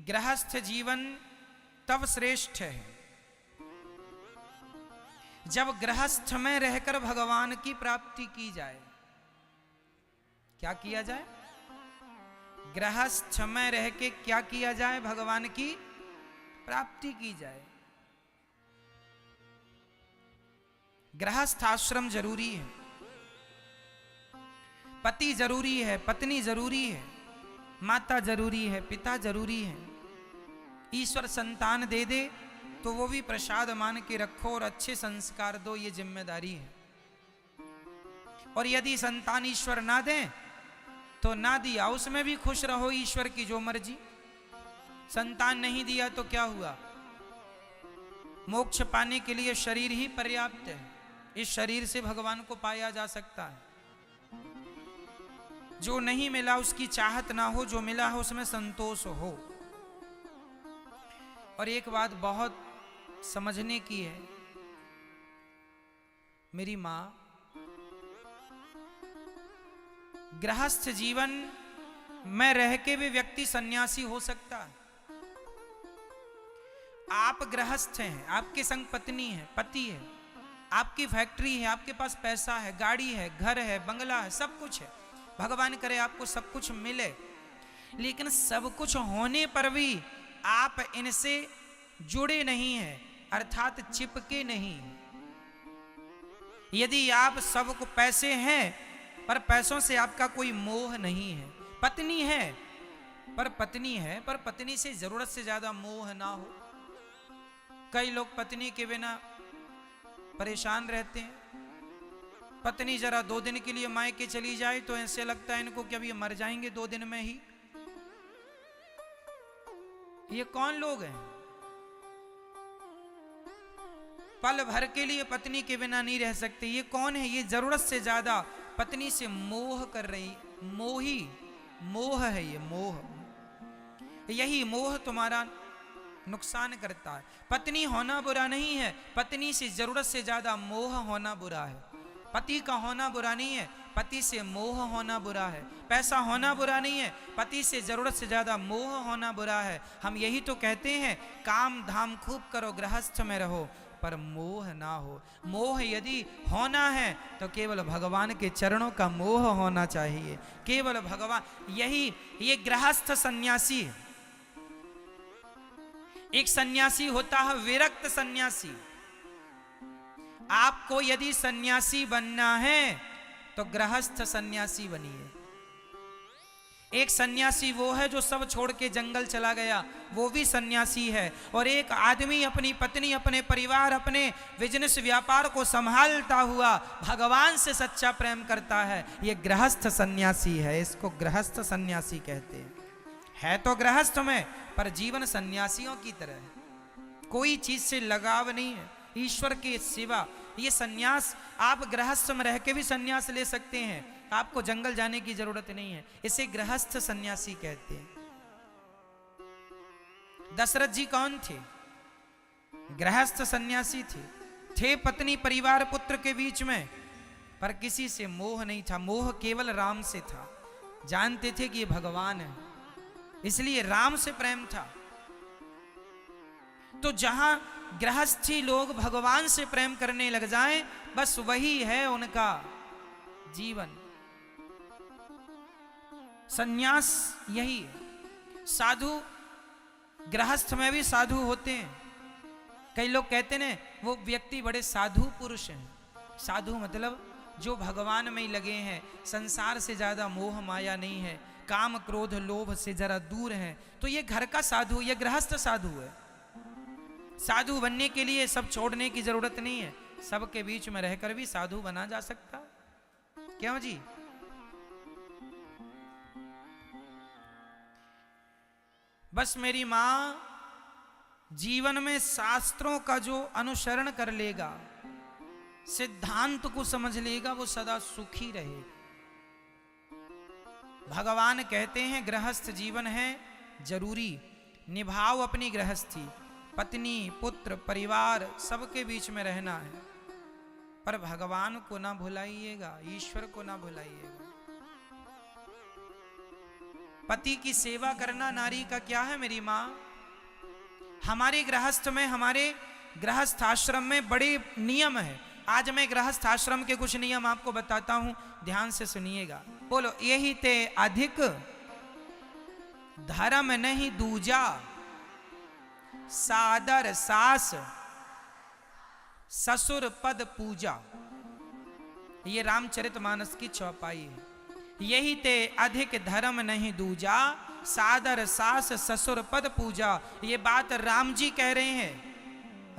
गृहस्थ जीवन तब श्रेष्ठ है जब गृहस्थ में रहकर भगवान की प्राप्ति की जाए। क्या किया जाए? गृहस्थ में रह के क्या किया जाए? भगवान की प्राप्ति की जाए। गृहस्थ आश्रम जरूरी है, पति जरूरी है, पत्नी जरूरी है, माता जरूरी है, पिता जरूरी है। ईश्वर संतान दे दे तो वो भी प्रसाद मान के रखो और अच्छे संस्कार दो, ये जिम्मेदारी है। और यदि संतान ईश्वर ना दे तो ना दिया, उसमें भी खुश रहो, ईश्वर की जो मर्जी। संतान नहीं दिया तो क्या हुआ? मोक्ष पाने के लिए शरीर ही पर्याप्त है। इस शरीर से भगवान को पाया जा सकता है। जो नहीं मिला उसकी चाहत ना हो, जो मिला हो उसमें संतोष हो। और एक बात बहुत समझने की है, मेरी मां, गृहस्थ जीवन में रह के भी व्यक्ति सन्यासी हो सकता है। आप गृहस्थ हैं, आपके संग पत्नी है, पति है, आपकी फैक्ट्री है, आपके पास पैसा है, गाड़ी है, घर है, बंगला है, सब कुछ है। भगवान करे आपको सब कुछ मिले, लेकिन सब कुछ होने पर भी आप इनसे जुड़े नहीं हैं, अर्थात चिपके नहीं। यदि आप सबको पैसे हैं पर पैसों से आपका कोई मोह नहीं है, पत्नी है पर पत्नी से जरूरत से ज्यादा मोह ना हो। कई लोग पत्नी के बिना परेशान रहते हैं। पत्नी जरा 2 दिन के लिए मायके चली जाए तो ऐसे लगता है इनको कि अब ये मर जाएंगे 2 दिन में ही। ये कौन लोग हैं? पल भर के लिए पत्नी के बिना नहीं रह सकते। ये कौन है? ये जरूरत से ज्यादा पत्नी से मोह कर रही, मोह है ये मोह। यही मोह तुम्हारा नुकसान करता है। पत्नी होना बुरा नहीं है, पत्नी से जरूरत से ज्यादा मोह होना बुरा है। पति का होना बुरा नहीं है, पति से मोह होना बुरा है। पैसा होना बुरा नहीं है, पति से जरूरत से ज्यादा मोह होना बुरा है। हम यही तो कहते हैं, काम धाम खूब करो, गृहस्थ में रहो, पर मोह ना हो। मोह यदि होना है तो केवल भगवान के चरणों का मोह होना चाहिए, केवल भगवान। यही ये गृहस्थ सन्यासी। एक सन्यासी होता है विरक्त सन्यासी। आपको यदि सन्यासी बनना है तो गृहस्थ सन्यासी बनिए। एक सन्यासी वो है जो सब छोड़ के जंगल चला गया, वो भी सन्यासी है। और एक आदमी अपनी पत्नी, अपने परिवार, अपने बिजनेस व्यापार को संभालता हुआ भगवान से सच्चा प्रेम करता है, ये गृहस्थ सन्यासी है। इसको गृहस्थ सन्यासी कहते हैं। है तो गृहस्थ में, पर जीवन सन्यासियों की तरह है। कोई चीज से लगाव नहीं है ईश्वर के सिवा। ये सन्यास, आप गृहस्थ में रह के भी सन्यास ले सकते हैं, आपको जंगल जाने की जरूरत नहीं है। इसे गृहस्थ सन्यासी कहते हैं। दशरथ जी कौन थे? गृहस्थ सन्यासी थे पत्नी, परिवार, पुत्र के बीच में, पर किसी से मोह नहीं था। मोह केवल राम से था। जानते थे कि ये भगवान है, इसलिए राम से प्रेम था। तो जहां गृहस्थी लोग भगवान से प्रेम करने लग जाएं, बस वही है उनका जीवन। सन्यास यही है। साधु, गृहस्थ में भी साधु होते हैं। कई लोग कहते हैं वो व्यक्ति बड़े साधु पुरुष हैं। साधु मतलब जो भगवान में ही लगे हैं, संसार से ज्यादा मोह माया नहीं है, काम क्रोध लोभ से जरा दूर है, तो ये घर का साधु, ये गृहस्थ साधु है। साधु बनने के लिए सब छोड़ने की जरूरत नहीं है, सबके बीच में रहकर भी साधु बना जा सकता। क्यों जी? बस मेरी मां जीवन में शास्त्रों का जो अनुसरण कर लेगा, सिद्धांत को समझ लेगा, वो सदा सुखी रहेगा। भगवान कहते हैं गृहस्थ जीवन है जरूरी, निभाओ अपनी गृहस्थी, पत्नी, पुत्र, परिवार, सबके बीच में रहना है, पर भगवान को ना भुलाइएगा, ईश्वर को ना भुलाइएगा। पति की सेवा करना नारी का क्या है मेरी माँ? हमारे गृहस्थ में, हमारे गृहस्थ आश्रम में बड़े नियम है। आज मैं गृहस्थ आश्रम के कुछ नियम आपको बताता हूं, ध्यान से सुनिएगा। बोलो, यही ते अधिक धर्म नहीं दूजा, सादर सास ससुर पद पूजा। ये रामचरितमानस की चौपाई है। यही ते अधिक धर्म नहीं दूजा, सादर सास ससुर पद पूजा। ये बात राम जी कह रहे हैं।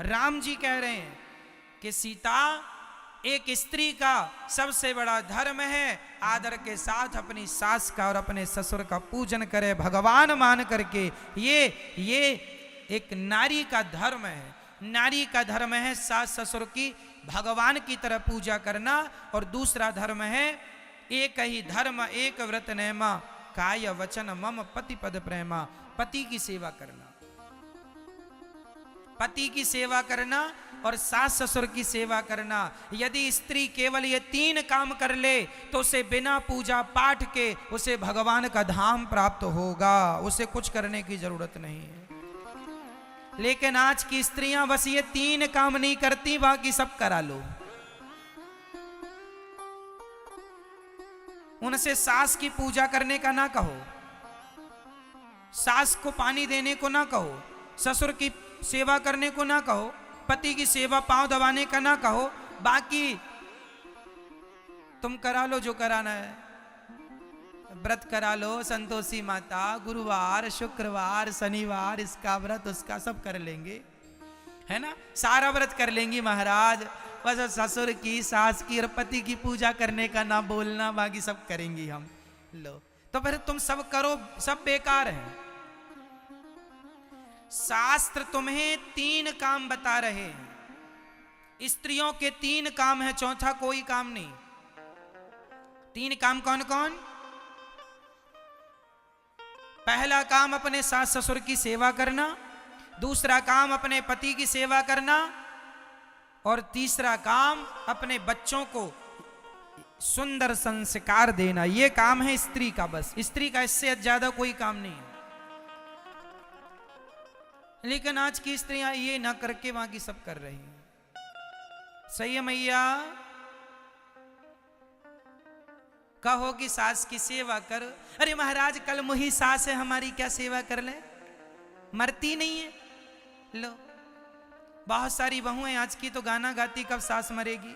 राम जी कह रहे हैं कि सीता, एक स्त्री का सबसे बड़ा धर्म है आदर के साथ अपनी सास का और अपने ससुर का पूजन करे, भगवान मान करके। ये एक नारी का धर्म है। नारी का धर्म है सास ससुर की भगवान की तरह पूजा करना। और दूसरा धर्म है एक ही धर्म एक व्रत नेमा, काय वचन मम पति पद प्रेमा। पति की सेवा करना, पति की सेवा करना और सास ससुर की सेवा करना। यदि स्त्री केवल ये 3 काम कर ले तो उसे बिना पूजा पाठ के उसे भगवान का धाम प्राप्त होगा, उसे कुछ करने की जरूरत नहीं है। लेकिन आज की स्त्रियां बस ये 3 काम नहीं करती, बाकी सब करा लो। उनसे सास की पूजा करने का ना कहो, सास को पानी देने को ना कहो, ससुर की सेवा करने को ना कहो, पति की सेवा पांव दबाने का ना कहो, बाकी तुम करा लो जो कराना है। व्रत करा लो, संतोषी माता, गुरुवार शुक्रवार शनिवार, इसका व्रत उसका सब कर लेंगे, है ना, सारा व्रत कर लेंगी महाराज। बस ससुर की सास की और पति की पूजा करने का ना बोलना, बाकी सब करेंगी हम। लो, तो फिर तुम सब करो, सब बेकार है। शास्त्र तुम्हें 3 काम बता रहे हैं। स्त्रियों के 3 काम है, चौथा कोई काम नहीं। 3 काम कौन कौन? पहला काम अपने सास ससुर की सेवा करना, दूसरा काम अपने पति की सेवा करना, और तीसरा काम अपने बच्चों को सुंदर संस्कार देना। ये काम है स्त्री का, बस स्त्री का, इससे ज्यादा कोई काम नहीं है। लेकिन आज की स्त्रियां ये ना करके बाकी सब कर रही हैं। सही है मैया? कहो कि सास की सेवा कर। अरे महाराज, कल मुही सास है हमारी, क्या सेवा कर ले? मरती नहीं है। लो, बहुत सारी बहुएं आज की तो गाना गाती, कब सास मरेगी।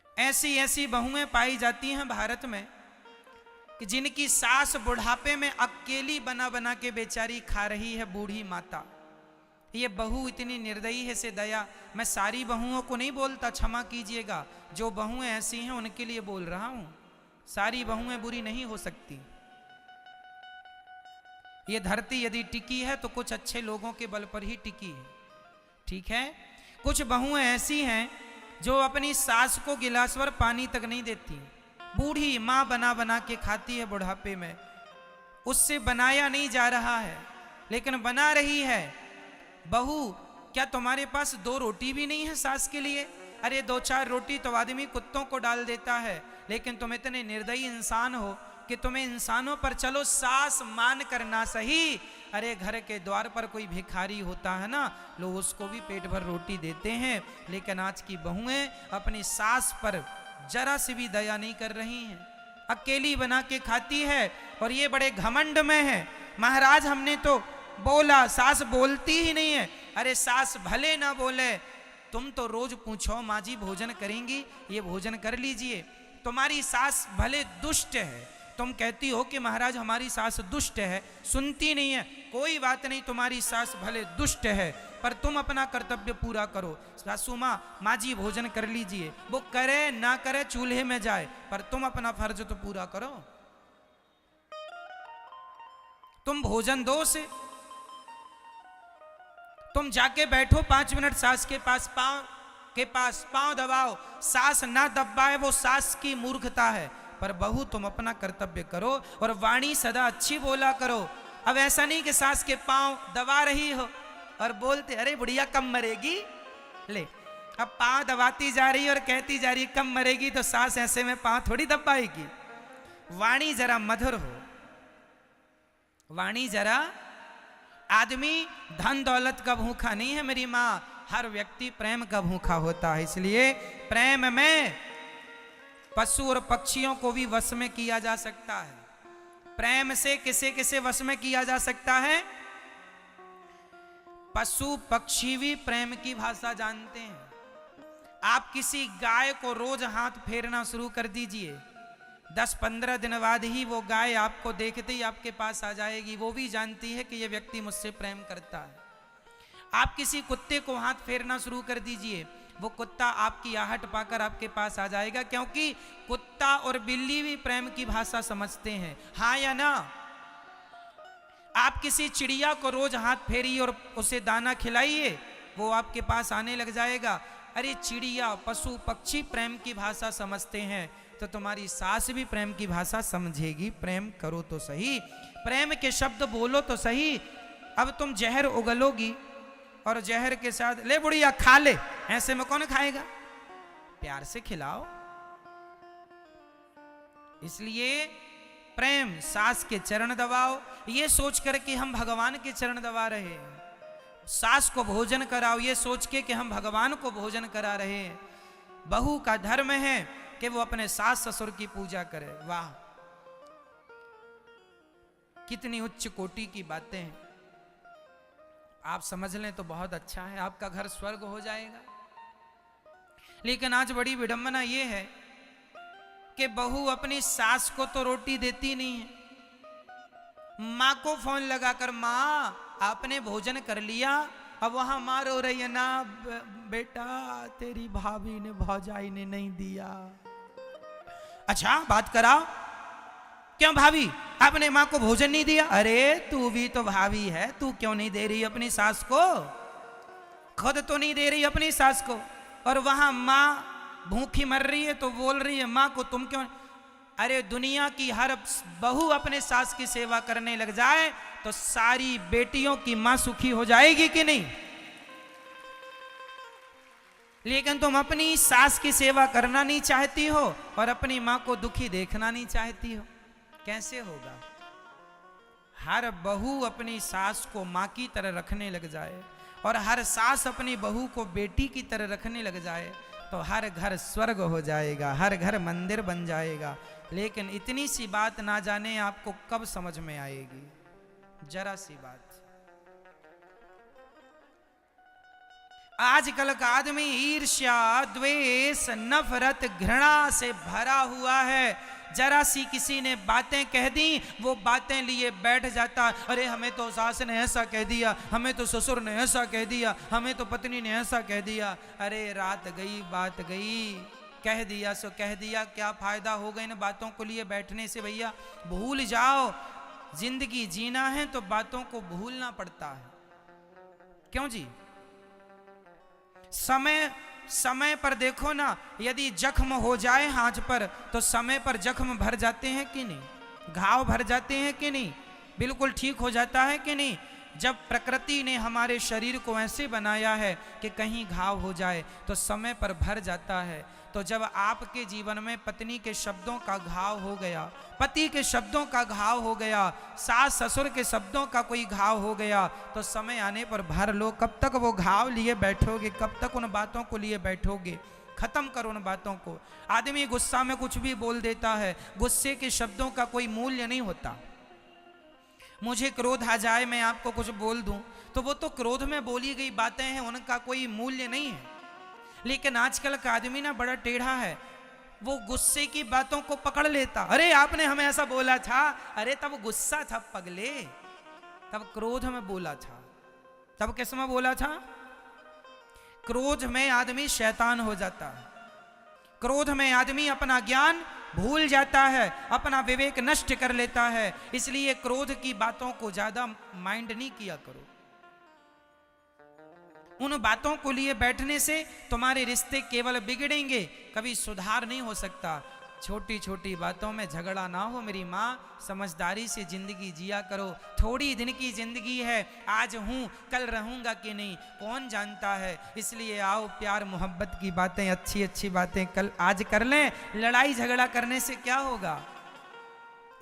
ऐसी ऐसी बहुएं पाई जाती हैं भारत में कि जिनकी सास बुढ़ापे में अकेली बना बना के बेचारी खा रही है, बूढ़ी माता। ये बहू इतनी निर्दयी है से दया। मैं सारी बहुओं को नहीं बोलता, क्षमा कीजिएगा, जो बहुएं ऐसी हैं उनके लिए बोल रहा हूं। सारी बहुएं बुरी नहीं हो सकती। ये धरती यदि टिकी है तो कुछ अच्छे लोगों के बल पर ही टिकी है, ठीक है। कुछ बहुएं ऐसी हैं जो अपनी सास को गिलास भर पानी तक नहीं देती। बूढ़ी माँ बना बना के खाती है बुढ़ापे में, उससे बनाया नहीं जा रहा है, लेकिन बना रही है। बहू, क्या तुम्हारे पास 2 रोटी भी नहीं है सास के लिए? अरे 2-4 रोटी तो आदमी कुत्तों को डाल देता है, लेकिन तुम इतने निर्दयी इंसान हो कि तुम्हें इंसानों पर, चलो सास मान करना सही, अरे घर के द्वार पर कोई भिखारी होता है ना, लोग उसको भी पेट भर रोटी देते हैं। लेकिन आज की बहुएं अपनी सास पर जरा से भी दया नहीं कर रही हैं, अकेली बना के खाती है और ये बड़े घमंड में है। महाराज, हमने तो बोला, सास बोलती ही नहीं है। अरे सास भले ना बोले, तुम तो रोज पूछो माँ जी भोजन करेंगी, ये भोजन कर लीजिए। तुम्हारी सास भले दुष्ट है, तुम कहती हो कि महाराज हमारी सास दुष्ट है, सुनती नहीं है। कोई बात नहीं, तुम्हारी सास भले दुष्ट है, पर तुम अपना कर्तव्य पूरा करो। सासू माँ, माँ जी भोजन कर लीजिए, वो करे ना करे चूल्हे में जाए, पर तुम अपना फर्ज तो पूरा करो। तुम भोजन दो से, तुम जाके बैठो 5 मिनट सास के पास, पांव दबाओ। सास ना दबाए वो सास की मूर्खता है, पर बहू तुम अपना कर्तव्य करो और वाणी सदा अच्छी बोला करो। अब ऐसा नहीं कि सास के पांव दबा रही हो और बोलते अरे बुढ़िया कब मरेगी। ले, अब पांव दबाती जा रही और कहती जा रही कब मरेगी, तो सास ऐसे में पांव थोड़ी दबाएगी। वाणी जरा मधुर हो, वाणी जरा। आदमी धन दौलत का भूखा नहीं है मेरी माँ, हर व्यक्ति प्रेम का भूखा होता है। इसलिए प्रेम में पशु और पक्षियों को भी वश में किया जा सकता है। प्रेम से किसे किसे वश में किया जा सकता है? पशु पक्षी भी प्रेम की भाषा जानते हैं। आप किसी गाय को रोज हाथ फेरना शुरू कर दीजिए, 10-15 दिन बाद ही वो गाय आपको देखते ही आपके पास आ जाएगी। वो भी जानती है कि ये व्यक्ति मुझसे प्रेम करता है। आप किसी कुत्ते को हाथ फेरना शुरू कर दीजिए, वो कुत्ता आपकी आहट पाकर आपके पास आ जाएगा, क्योंकि कुत्ता और बिल्ली भी प्रेम की भाषा समझते हैं। हाँ या ना? आप किसी चिड़िया को रोज हाथ फेरिए और उसे दाना खिलाइए, वो आपके पास आने लग जाएगा। अरे चिड़िया, पशु पक्षी प्रेम की भाषा समझते हैं, तो तुम्हारी सास भी प्रेम की भाषा समझेगी। प्रेम करो तो सही, प्रेम के शब्द बोलो तो सही। अब तुम जहर उगलोगी और जहर के साथ ले बुढ़िया खा ले, ऐसे में कौन खाएगा? प्यार से खिलाओ। इसलिए प्रेम, सास के चरण दबाओ, ये सोच कर कि हम भगवान के चरण दबा रहे हैं। सास को भोजन कराओ ये सोच के कि हम भगवान को भोजन करा रहे हैं। बहू का धर्म है कि वो अपने सास ससुर की पूजा करे। वाह, कितनी उच्च कोटि की बातें हैं। आप समझ लें तो बहुत अच्छा है, आपका घर स्वर्ग हो जाएगा। लेकिन आज बड़ी विडंबना ये है कि बहू अपनी सास को तो रोटी देती नहीं है, माँ को फोन लगाकर माँ आपने भोजन कर लिया? अब वहां माँ रो रही है ना, बेटा तेरी भाभी ने भौजाई ने नहीं दिया। अच्छा बात कराओ, क्यों भाभी आपने माँ को भोजन नहीं दिया? अरे तू भी तो भाभी है, तू क्यों नहीं दे रही अपनी सास को? खुद तो नहीं दे रही अपनी सास को, और वहां माँ भूखी मर रही है तो बोल रही है माँ को तुम क्यों? अरे दुनिया की हर बहू अपने सास की सेवा करने लग जाए तो सारी बेटियों की माँ सुखी हो जाएगी कि नहीं? लेकिन तुम अपनी सास की सेवा करना नहीं चाहती हो और अपनी माँ को दुखी देखना नहीं चाहती हो, कैसे होगा? हर बहू अपनी सास को माँ की तरह रखने लग जाए और हर सास अपनी बहू को बेटी की तरह रखने लग जाए तो हर घर स्वर्ग हो जाएगा, हर घर मंदिर बन जाएगा। लेकिन इतनी सी बात ना जाने आपको कब समझ में आएगी, जरा सी बात। आजकल का आदमी ईर्ष्या, द्वेष, नफरत, घृणा से भरा हुआ है। जरा सी किसी ने बातें कह दी, वो बातें लिए बैठ जाता। अरे हमें तो सास ने ऐसा कह दिया, हमें तो ससुर ने ऐसा कह दिया, हमें तो पत्नी ने ऐसा कह दिया। अरे रात गई बात गई, कह दिया सो कह दिया, क्या फायदा हो गया इन बातों को लिए बैठने से? भैया भूल जाओ, जिंदगी जीना है तो बातों को भूलना पड़ता है। क्यों जी? समय पर देखो ना, यदि जख्म हो जाए हाथ पर तो समय पर जख्म भर जाते हैं कि नहीं? घाव भर जाते हैं कि नहीं? बिल्कुल ठीक हो जाता है कि नहीं? जब प्रकृति ने हमारे शरीर को ऐसे बनाया है कि कहीं घाव हो जाए तो समय पर भर जाता है। तो जब आपके जीवन में पत्नी के शब्दों का घाव हो गया, पति के शब्दों का घाव हो गया, सास ससुर के शब्दों का कोई घाव हो गया, तो समय आने पर भर लो। कब तक वो घाव लिए बैठोगे? कब तक उन बातों को लिए बैठोगे? खत्म करो उन बातों को। आदमी गुस्सा में कुछ भी बोल देता है, गुस्से के शब्दों का कोई मूल्य नहीं होता। मुझे क्रोध आ जाए, मैं आपको कुछ बोल दूं, तो वो तो क्रोध में बोली गई बातें हैं, उनका कोई मूल्य नहीं है। लेकिन आजकल का आदमी ना बड़ा टेढ़ा है, वो गुस्से की बातों को पकड़ लेता। अरे आपने हमें ऐसा बोला था, अरे तब गुस्सा था पगले, तब क्रोध में बोला था। तब किस में बोला था? क्रोध में आदमी शैतान हो जाता है, क्रोध में आदमी अपना ज्ञान भूल जाता है, अपना विवेक नष्ट कर लेता है। इसलिए क्रोध की बातों को ज्यादा माइंड नहीं किया करो। उन बातों को लिए बैठने से तुम्हारे रिश्ते केवल बिगड़ेंगे, कभी सुधार नहीं हो सकता। छोटी छोटी बातों में झगड़ा ना हो मेरी माँ, समझदारी से जिंदगी जिया करो। थोड़ी दिन की जिंदगी है, आज हूँ कल रहूँगा कि नहीं कौन जानता है। इसलिए आओ प्यार मोहब्बत की बातें, अच्छी अच्छी बातें कल आज कर लें। लड़ाई झगड़ा करने से क्या होगा?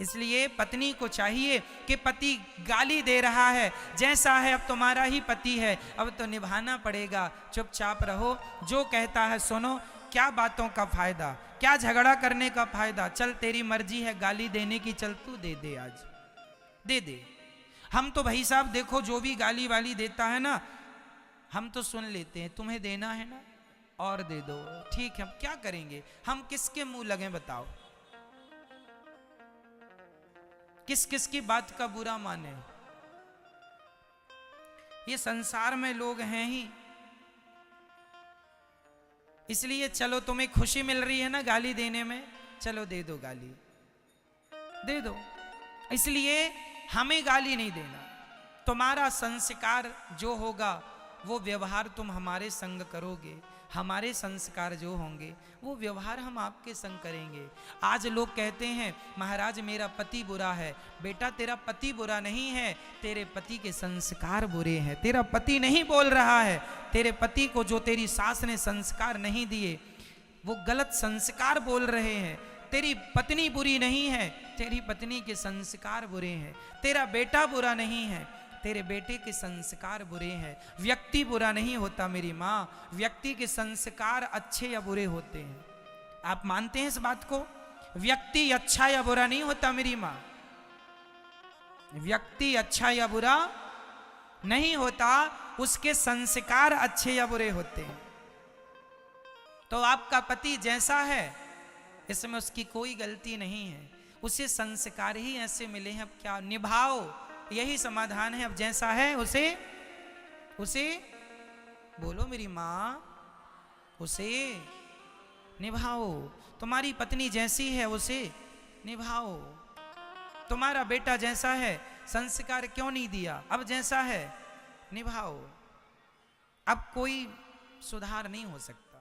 इसलिए पत्नी को चाहिए कि पति गाली दे रहा है, जैसा है अब तुम्हारा ही पति है, अब तो निभाना पड़ेगा, चुपचाप रहो, जो कहता है सुनो, क्या बातों का फायदा, क्या झगड़ा करने का फायदा, चल तेरी मर्जी है गाली देने की, चल तू दे दे, आज दे दे। हम तो भाई साहब देखो जो भी गाली वाली देता है ना, हम तो सुन लेते हैं, तुम्हें देना है ना और दे दो, ठीक है, हम क्या करेंगे, हम किसके मुंह लगे बताओ, किस किस की बात का बुरा माने। ये संसार में लोग हैं ही, इसलिए चलो तुम्हें खुशी मिल रही है ना गाली देने में, चलो दे दो गाली, दे दो। इसलिए हमें गाली नहीं देना, तुम्हारा संस्कार जो होगा वो व्यवहार तुम हमारे संग करोगे, हमारे संस्कार जो होंगे वो व्यवहार हम आपके संग करेंगे। आज लोग कहते हैं महाराज मेरा पति बुरा है, बेटा तेरा पति बुरा नहीं है, तेरे पति के संस्कार बुरे हैं, तेरा पति नहीं बोल रहा है, तेरे पति को जो तेरी सास ने संस्कार नहीं दिए वो गलत संस्कार बोल रहे हैं, तेरी पत्नी बुरी नहीं है, तेरी पत्नी के संस्कार बुरे हैं, तेरा बेटा बुरा नहीं है, तेरे बेटे के संस्कार बुरे हैं। व्यक्ति बुरा नहीं होता मेरी माँ, व्यक्ति के संस्कार अच्छे या बुरे होते हैं। आप मानते हैं इस बात को? व्यक्ति अच्छा या बुरा नहीं होता मेरी माँ, व्यक्ति अच्छा या बुरा नहीं होता, उसके संस्कार अच्छे या बुरे होते हैं। तो आपका पति जैसा है इसमें उसकी कोई गलती नहीं है, उसे संस्कार ही ऐसे मिले हैं, अब क्या, निभाओ, यही समाधान है। अब जैसा है उसे बोलो मेरी माँ, उसे निभाओ। तुम्हारी पत्नी जैसी है उसे निभाओ। तुम्हारा बेटा जैसा है, संस्कार क्यों नहीं दिया, अब जैसा है निभाओ। अब कोई सुधार नहीं हो सकता।